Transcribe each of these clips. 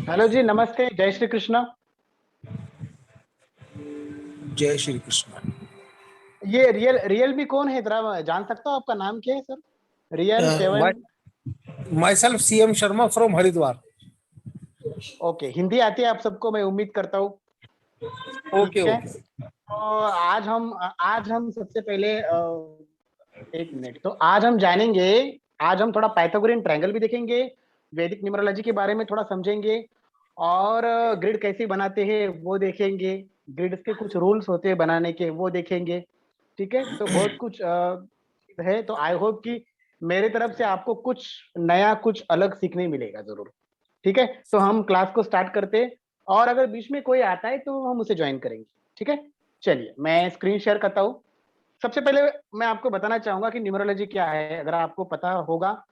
Hello जी, नमस्ते, जय श्री कृष्ण। जय श्री कृष्ण। ये रियल भी कौन है, जरा जान सकता हूँ आपका नाम क्या है sir? Real seven. My self CM Sharma from Haridwar. Okay, Hindi आती है आप सबको, मैं उम्मीद करता हूँ। ठीक ओके है, ओके। तो आज हम सबसे पहले एक मिनट, तो आज हम जानेंगे। आज हम थोड़ा पाइथागोरियन ट्रायंगल भी देखेंगे, वैदिक न्यूमरोलॉजी के बारे में थोड़ा समझेंगे, और ग्रिड कैसे बनाते हैं वो देखेंगे। ग्रिड्स के कुछ रूल्स होते हैं बनाने के, वो देखेंगे। ठीक है, तो बहुत कुछ है, तो आई होप कि मेरे तरफ से आपको कुछ नया, कुछ अलग सीखने मिलेगा जरूर। ठीक है, तो हम क्लास को स्टार्ट करते हैं, और अगर बीच में कोई आता है तो हम उसे ज्वाइन करेंगे। ठीक है, चलिए मैं स्क्रीन शेयर करता हूँ। सबसे पहले मैं आपको बताना चाहूंगा कि न्यूमरोलॉजी क्या है। अगर आपको पता होगा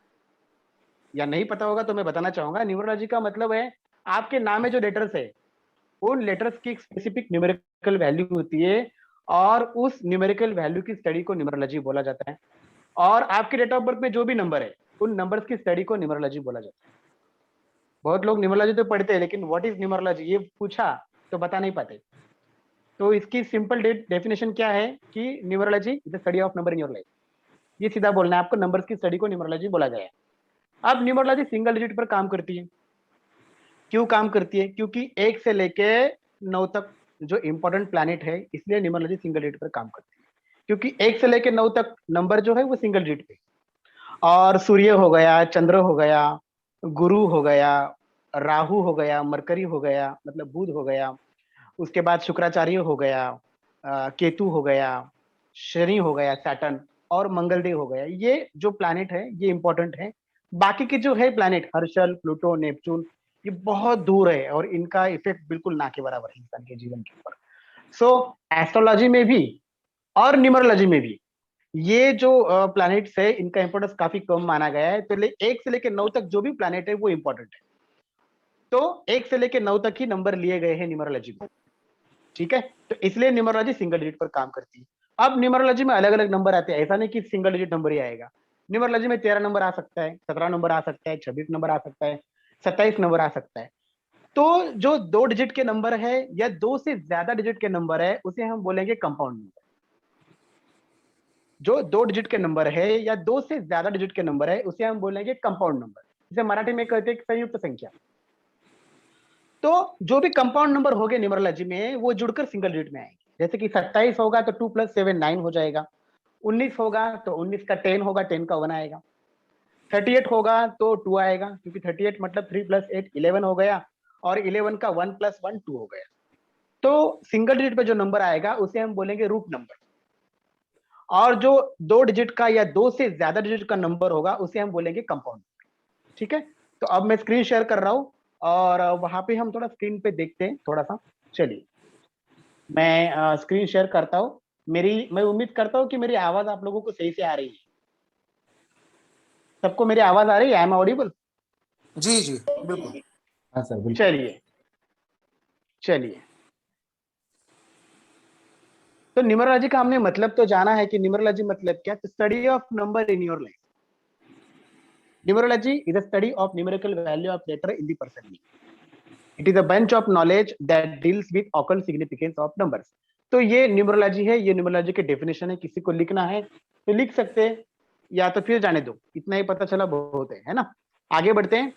या नहीं पता होगा तो मैं बताना चाहूंगा। न्यूमरोलॉजी का मतलब है आपके नाम में जो लेटर्स है, उन लेटर्स की एक स्पेसिफिक न्यूमेरिकल वैल्यू होती है, और उस न्यूमेरिकल वैल्यू की स्टडी को न्यूमरोलॉजी बोला जाता है। और आपके डेट ऑफ बर्थ में जो भी नंबर है, उन नंबर्स की स्टडी को न्यूमरोलॉजी बोला जाता है। बहुत लोग न्यूमरोलॉजी तो पढ़ते हैं, लेकिन व्हाट इज न्यूमरोलॉजी ये पूछा तो बता नहीं पाते। तो इसकी सिंपल डेफिनेशन क्या है कि numerology is the study of number in your life. ये सीधा बोलना है आपको, नंबर्स की स्टडी को न्यूमरोलॉजी बोला गया है। अब न्यूमरोलॉजी सिंगल डिजिट पर काम करती है। क्यों काम करती है? क्योंकि एक से लेके 9 तक जो इंपॉर्टेंट प्लैनेट है, इसलिए न्यूमरोलॉजी सिंगल डिजिट पर काम करती है। क्योंकि 1 से लेके 9 तक नंबर जो है वो सिंगल डिजिट पे। और सूर्य हो गया, चंद्र हो गया, गुरु हो गया, राहु हो गया, मरकरी हो गया, मतलब बुध हो गया, उसके बाद शुक्राचार्य हो गया, केतु हो गया, शनि हो गया, सैटर्न, और मंगलदेव हो गया। ये जो प्लैनेट है ये इंपॉर्टेंट है। बाकी के जो है प्लैनेट, हर्षल, प्लूटो, नेपच्यून, ये बहुत दूर है, और इनका इफेक्ट बिल्कुल ना के बराबर है इंसान के जीवन के ऊपर। सो एस्ट्रोलॉजी में भी और न्यूमरोलॉजी में भी ये जो प्लैनेट्स है, इनका इंपॉर्टेंस काफी कम माना गया है। तो 1 से लेकर 9 तक जो भी प्लैनेट है वो इंपॉर्टेंट है। तो 1 से लेकर 9 तक ही नंबर लिए गए हैं न्यूमरोलॉजी में। ठीक है, तो इसलिए न्यूमरोलॉजी सिंगल डिजिट पर काम करती है। अब न्यूमरोलॉजी में अलग अलग नंबर आते हैं, ऐसा नहीं कि सिंगल डिजिट नंबर ही आएगा। न्यूमरोलॉजी में 13 नंबर आ सकता है, 17 नंबर आ सकता है, 26 नंबर आ सकता है, 27 नंबर आ सकता है। तो जो 2 डिजिट के नंबर है या 2 से ज्यादा डिजिट के नंबर है, उसे हम बोलेंगे कंपाउंड नंबर। जो 2 डिजिट के नंबर है या 2 से ज्यादा डिजिट के नंबर है, उसे हम बोलेंगे कंपाउंड नंबर, जिसे मराठी में कहते हैं संयुक्त संख्या। तो जो भी कंपाउंड नंबर हो गए न्यूमरोलॉजी में, वो जुड़कर सिंगल डिजिट में आएंगे। जैसे कि 27 होगा तो 2 + 7 9 हो जाएगा। 19 होगा तो 19 का 10 होगा, 10 का 1 आएगा। 38 होगा तो 2 आएगा, क्योंकि 38 मतलब 3 + 8 11 हो गया, और 11 का 1 + 1 2 हो गया। तो सिंगल डिजिट पे जो नंबर आएगा उसे हम बोलेंगे रूट नंबर। और जो 2 डिजिट का या 2 से ज्यादा डिजिट का नंबर होगा उसे हम बोलेंगे कंपाउंड। ठीक है, तो अब मैं स्क्रीन शेयर कर रहा हूं, और वहां पे हम थोड़ा स्क्रीन पे देखते हैं थोड़ा सा। चलिए मैं स्क्रीन शेयर करता हूँ। मैं उम्मीद करता हूँ कि मेरी आवाज आप लोगों को सही से आ रही है। सबको मेरी आवाज आ रही है? I am audible? जी जी बिल्कुल। हाँ सर, बिल्कुल। चलिए चलिए, तो न्यूमरोलॉजी का हमने मतलब तो जाना है कि न्यूमरोलॉजी मतलब क्या, study of number in your life. Numerology is the study of numerical value of letter in the person name. It is a bunch of knowledge that deals with occult significance of numbers. तो ये numerology है, ये numerology की definition है। किसी को लिखना है तो लिख सकते हैं, या तो फिर जाने दो, इतना ही पता चला बहुत है ना। आगे बढ़ते हैं।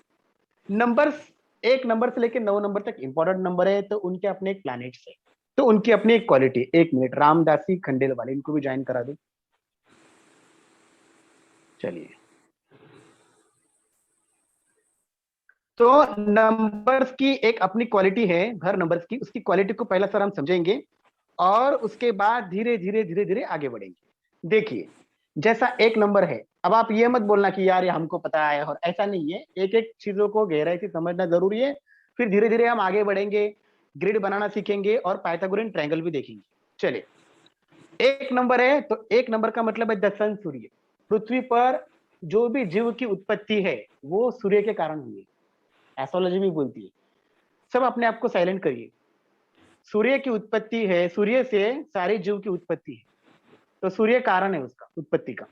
नंबर्स, एक नंबर से लेकर 9 नंबर तक इंपॉर्टेंट नंबर है, तो उनके अपने एक प्लैनेट्स है, तो उनकी अपनी एक क्वालिटी। एक मिनट, रामदासी खंडेल वाले, इनको भी ज्वाइन करा दो। चलिए, तो नंबर्स की एक अपनी क्वालिटी है, हर नंबर्स की, उसकी क्वालिटी को पहला सर हम समझेंगे, और उसके बाद धीरे धीरे धीरे धीरे आगे बढ़ेंगे। देखिए, जैसा एक नंबर है, अब आप ये मत बोलना कि यार ये हमको पता है, और ऐसा नहीं है। एक एक चीजों को गहराई से समझना जरूरी है। फिर धीरे धीरे हम आगे बढ़ेंगे, ग्रिड बनाना सीखेंगे, और पाइथागोरियन ट्रायंगल भी देखेंगे। चलिए, एक नंबर है तो एक नंबर का मतलब है द सन, सूर्य। पृथ्वी पर जो भी जीव की उत्पत्ति है वो सूर्य के कारण हुई है, एस्ट्रोलॉजी भी बोलती है। सब अपने आप को साइलेंट करिए। सूर्य की उत्पत्ति है, सूर्य से सारे जीव की उत्पत्ति है, तो सूर्य कारण है उसका उत्पत्ति का।